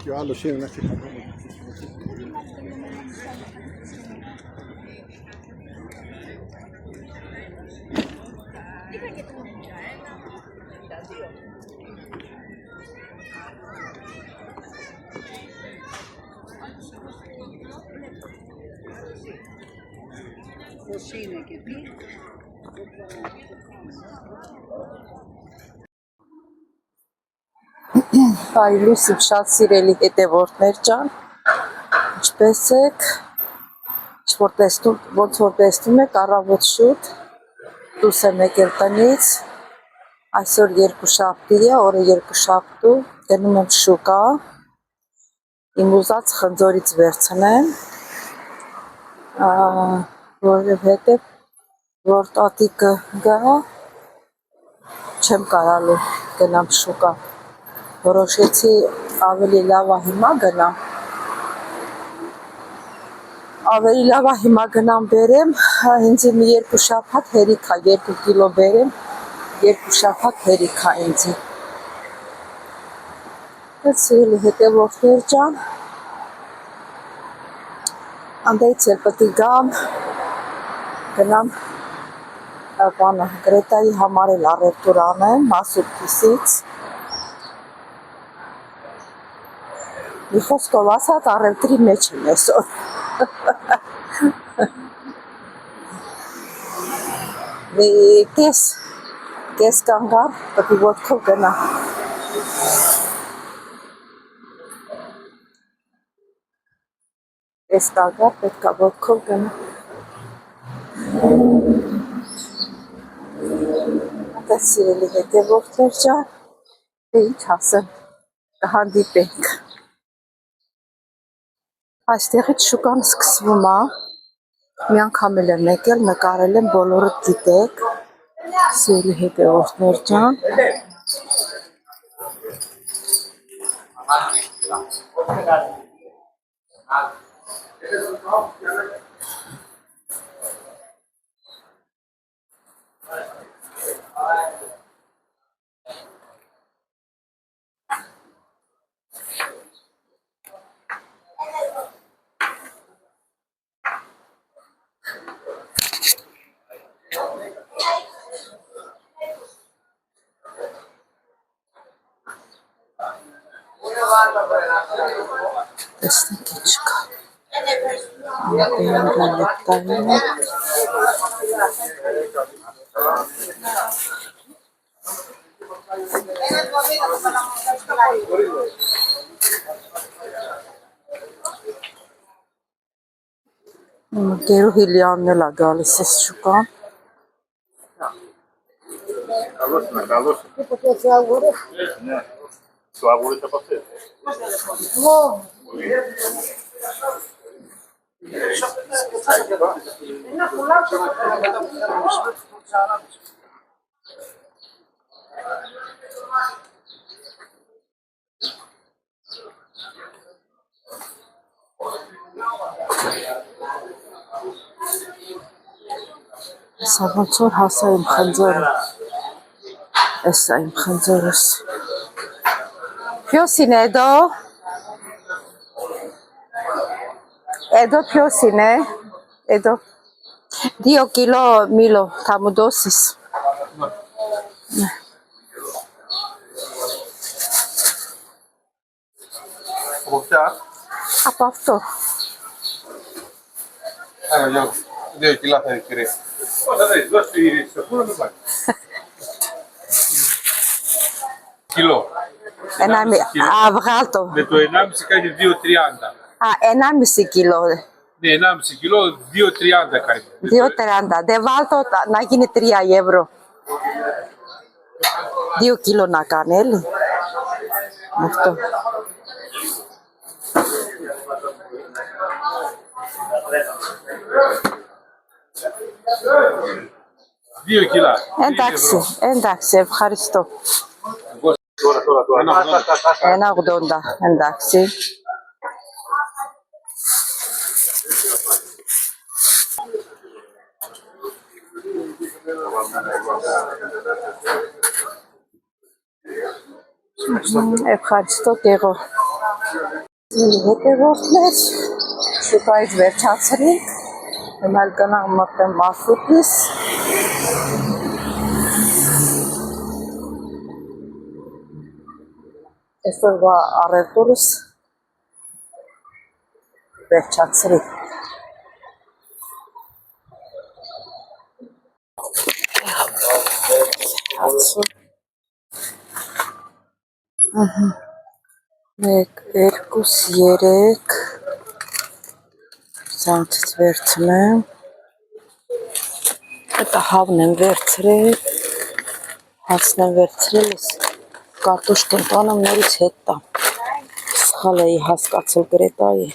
Ya lo şey nasıl Հայլուսիվ շատ սիրելի հետևորդներ ջան, ինչպես եք, ոնց որ տեսնում եք, առավոտ շուտ դուրս եմ եկել տնից, այսօր երկուշաբթի է, օրը երկուշաբթու, գնում եմ շուկա, իմ ուզած խնձորից վերցնեմ, որովհետև որ տատիկը գա, չեմ կարալու գնամ շուկա, որոշեցի ավելի լավ է հիմա գնամ, ավելի լավ է հիմա գնամ բերեմ, ինձ մի երկու շաբաթ հերիք է, 2 կիլո բերեմ, 2 շաբաթ հերիք է ինձ։ Սիրելի հետևորդներ ջան, անդայից էլ պետք է գամ, գնամ բանը Գրետայի համար էլ առևտուր անեմ, Մասուկիսից։ Մի խոսքով ասած առևտրի մեջ եմ այսօր։ Կես կանգար, պետք է ոտքով գնա։ Կես կանգար, պետք է ոտքով գնա։ Ատա սիրելի հետևորդներ ջան, ինչ ասեմ, կհանդիպենք։ Այստեղից շուկան սկսվում է, մի անգամ էլ եմ եկել, նկարել եմ, բոլորդ գիտեք, սիրելի հետևորդներ ջան։ Տեսնենք ինչ կա։ Ամեն գալեպտային է։ Գերուհի Լիանն էլ է գալիս ես շուկան։ Սա ոնց որ հասա իմ խնձորը, էսա իմ խնձորս։ Փյոսին է դո, Edo piosine, Edo. 2 kilo milo, tamu dosis. Apafto. Io 2 kg di kire. Kilo. Enami, avrato. Detto enam si cade 2,30. Ah, enami kilo. Ne enam si kilo 2,30 cade. 2,30. De valto, nagini 3 euro. 2 կիլոնական էլի։ Ավտո։ 2 kila. Εντάξει, ευχαριστώ. Ένα 80, εντάξει. Ευχαριστώ και εγώ. Հետևորդներ, շուկայից վերջացրին, հիմա կանամ մտեմ մարշրուտից։ Այսօրվա առևտուրս վերջացրի։ Մեկ, երկուս, երեք, ծանցից վերցնեմ, հետա հավն եմ վերցրել, հացն եմ վերցրել, կարտոշ կենտանամներից հետ տամ, սխալ էի հասկացել գրետայի։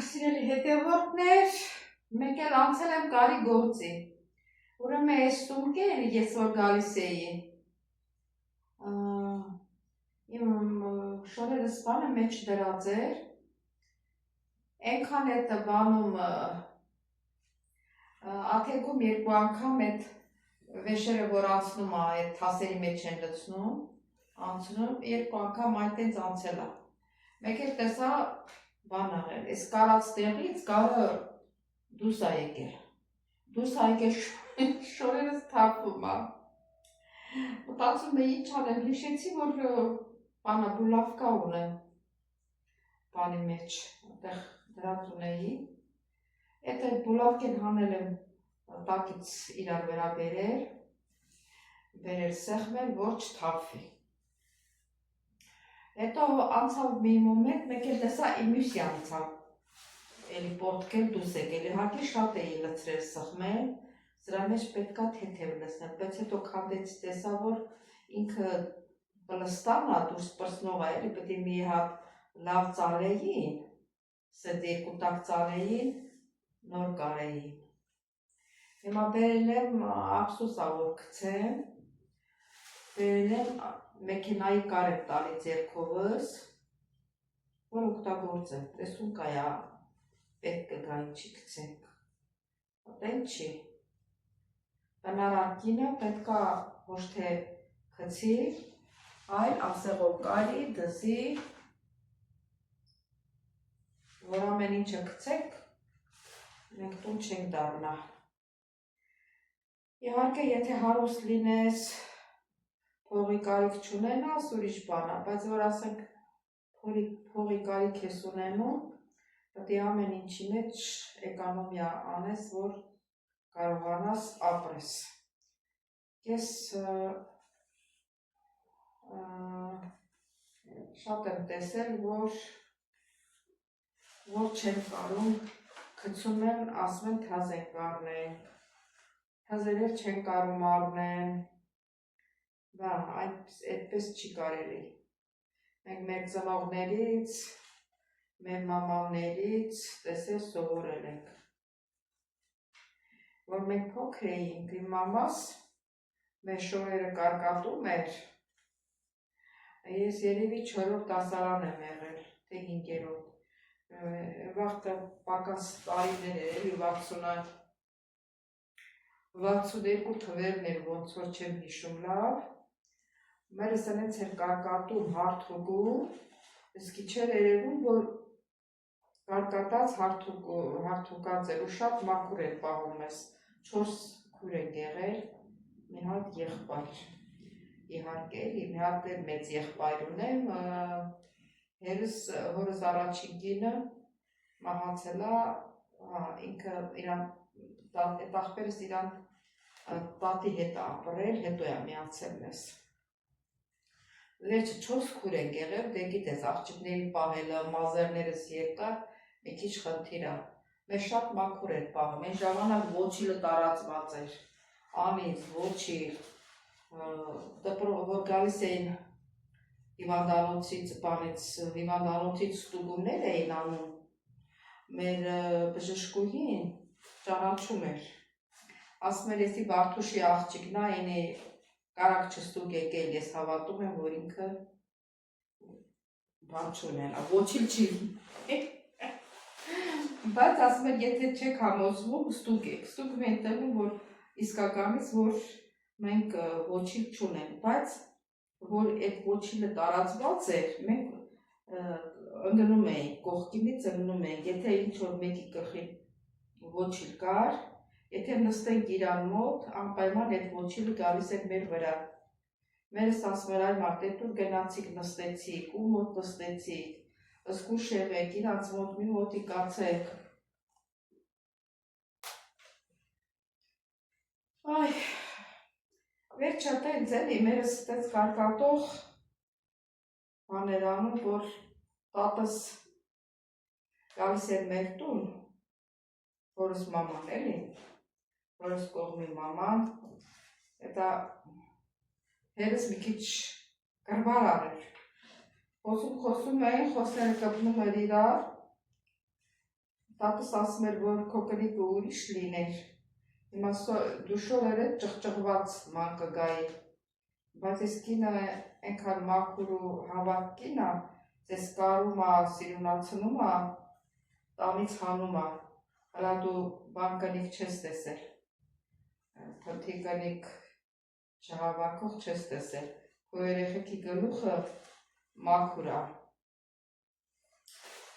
Սիրելի հետևորդներ, մեկ էլ անցել եմ կարի գործի, ուրեմն այս սումկեն ես որ գալիս էի, իմ շորերը սպանը մեջ դրած էր, ենքան էտ բանում աթեգում երկու անգամ էտ վեշերը որ անցնում այդ թասերի մեջ են լցնում, անցնում, երկու անգամ այդտենց անցել է, մեկ էլ տեսա բան աղել, ես կարած տեղից կարը դուս ա եկել շորերս թափվում ա, մտածում է ինչ անեմ, հիշեցի որ Բանա բուլավկա ունեմ, բանի մեջ, այդեղ դրած ունեի, այդ բուլավկեն հանել եմ տակից իրար վերա բերել սեղմել, որ չթափվի։ Հետո անցավ մի մոմենտ, մեկ էլ տեսա իմյուսի անցավ, էլի պորտքել դուս եկել, իհարկե շատ էի լցրել սխմել, սրա մեջ պետքա թեթև լցնել, բայց հետո քանդեցի տեսա, որ ինքը պլստանն է, դուրս պրսնող է, էլի պետք է մի հատ լավ ծալեին, սետ երկու տակ ծալեին, նոր կարեին։ Հիմա բերել եմ, ափսոս ա որ գցեմ, բերել եմ մեքենայի կար եմ տալի ձեռքովս, որ օգտագործեմ, տեսում կայա պետք կգա ինչի գցենք, ոտեն չի, բնարարկինը պետքա ոչ թե գցի, այլ ասեղով կարի, դզի, որ ամեն ինչը գցեք, մենք տուն չենք դառնա։ Իհարկե, եթե հարուստ լինես, փողի կարիք չունենաս, ուրիշ բան է, բայց որ ասենք փողի կարիք ես ունենում, պետք է ամեն ինչի մեջ էկոնոմիա անես, որ կարողանաս ապրես։ Ես շատ եմ տեսել, որ չեն կարում, գցում են, ասում են թազ ենք առնեն, թազերեր չեն կարում առնեն, բա, այդպես չի կարելի։ Մենք մեր ծնողներից, մեր մամաններից տեսել սովորել ենք։ Որ մենք փոքր էինք, իմ մամաս մեր շորերը կարկատում էր, ես երևի 4-րդ դասարան եմ եղել, թե 5-րդ, վաղտը պակաս տարիներ էր, էլի 62 թվերն էր, ոնց որ չեմ հիշում լավ, մերս ընենց էր կարկատում հարթուկում, իսկի չէր երևում, որ կարկատած հարթուկած էր ու շատ մաքուր էր պահում ես, 4 քուր ենք եղել, մի հատ եղբայր, իհարկե, մի հատ մեծ եղբայր ունեմ, հորս առաջին կինը մահացել է, ինքը այդ աղբերս իրան տատի հետ ապրել, հետո է միացել մեզ։ Վերջը 4 քուր ենք եղել, դե գիտես աղջիկների պահելը, մազերներս երկար, մի քիչ խնդիր է։ Մեզ շատ մաքուր էր պահում, այն ժամանակ ոչիլը տարածված էր, անիծ, ոչիլ, որ գալիս էին հիվանդանոցից ստուգումներ էին անում, մեր բժշկուհին ճանաչում էր, ասում էր, եսի Վարդուշի աղջիկն է, ինի կարակ չստուգեք էլ, ես հավատում եմ, որ ինքը բան չունենա, ոչիլ չի բայց ասում էր, եթե չեք համոզվում, ստուգեք, ստուգում են տենում, որ իսկականից, որ մենք ոչիլ չունենք, բայց որ այդ ոչիլը տարածված էր, մենք ընգնում էինք, կողքինից ընգնում էինք, եթե ինչ-որ մեկի գլխին ոչիլ կար, եթե նստենք իրան մոտ, անպայման այդ ոչիլը գալիս էր մեր վրա։ Մերս ասում էր, այ մարդ, էդ ուր գնացիք նստեցիք, ու մոտ նստեցիք, զգուշ եղեք, իրանց մոտ մի մոտիկացեք։ Այ, վերջը տենց էլի, մերս տենց կարկատող բաներ անում, որ տատս գալիս էր մեր տուն, որս մաման էլի, որս կողմի մաման, հետա հերս մի քիչ կրվարան էր, խոսում էին, խոսները կպնում էր իրար, տատս ասում էր, որ քո կնիկը ուրիշ լիներ, հիմա դուշով էր էդ ճղճղված ման կգայի, բայց ես կինը ենքան մաքուր ու հավակ կինը, ձեզ կարում է, սիրունացնում է, տանից հանում է, հլա դու բան կնիկ չես տեսել, թմթի կնիկ չհավաքող չես տեսել, քո երեխեքի գլուխը մաքուր է,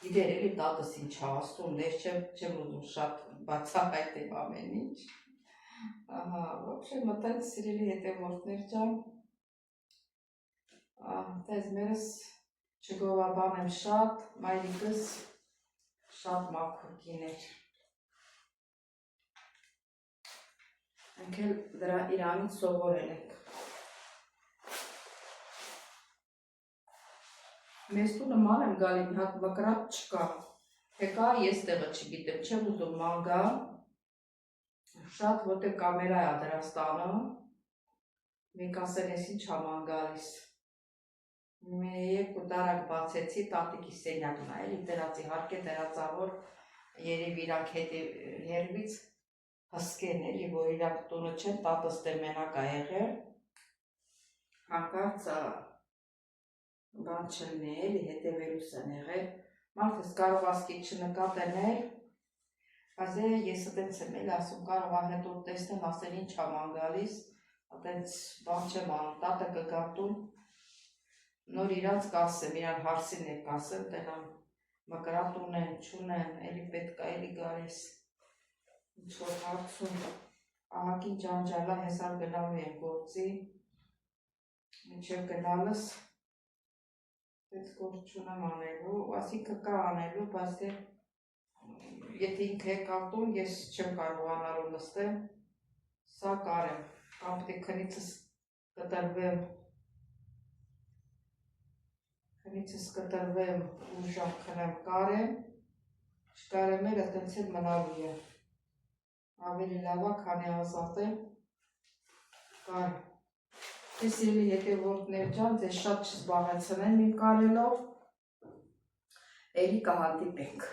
իդեր էլի տատս ինչ ասում, դες չեմ ուզում շատ բացահայտեմ ամեն ինչ, ահա, ոբշե մտած սիրելի հետևորդներ ջան, Տես մերս չգովաբան եմ շատ, մայրիկս շատ մաքուր կիներ։ Ընքել դրա իրանից սովորել ենք։ Մեզ տունը ման եմ գալի, մի հատ մկրատ չկա, թե կա, ես տեղը չգիտեմ, չեմ ուզում ման գա, շատ ոտե կամերա է Դրաստանը, մենք ասեն ես ինչ աման գալիս, երկու դարակ բացեցի, տատիկի սենյակն է, էլի դրացի, հարկ է դրածավոր, երև իրանք հետի հերվից հսկեն էլի, որ իրանք տունը չեն, տատս դե մենակ ա եղել, հանկարծ բան չլնի էլի, հետևելուս են եղել, մարդս կարող ասկի չնկատենել, բայց ես ըտենց եմ էլ ասում, կարող ահետոտ տեսնեմ, ասեն ինչ աման գալիս, ըտենց բան չեմ անում, տատը կգամ տուն, նոր իրանց կասեմ, իրան հարսին է կասեմ, տենամ մկրատ ունեն, չունեն, էլի պետք է էլի գարես, ինչ-որ հարցում, ահակին ճանջալա հեսար գնալու եմ գործի, մինչև գնալս, Պետք գործ չունեմ անելու, ասինքը կա անելու, բայց դե եթե ինքը եկավ տուն, ես չեմ կարողանալու նստեմ, սա կարեմ, կամ պետք է քնիցս կտրվեմ ուժամ քնեմ կարեմ, չկարեմ էլ ըտենց էլ մնալու է, ավելի լավա, քանի ազատ եմ, կարեմ։ Ես ելի հետևորդներ ջան, ձեզ շատ չզբաղեցնեմ իմ կարելով, էլի կհանդիպենք։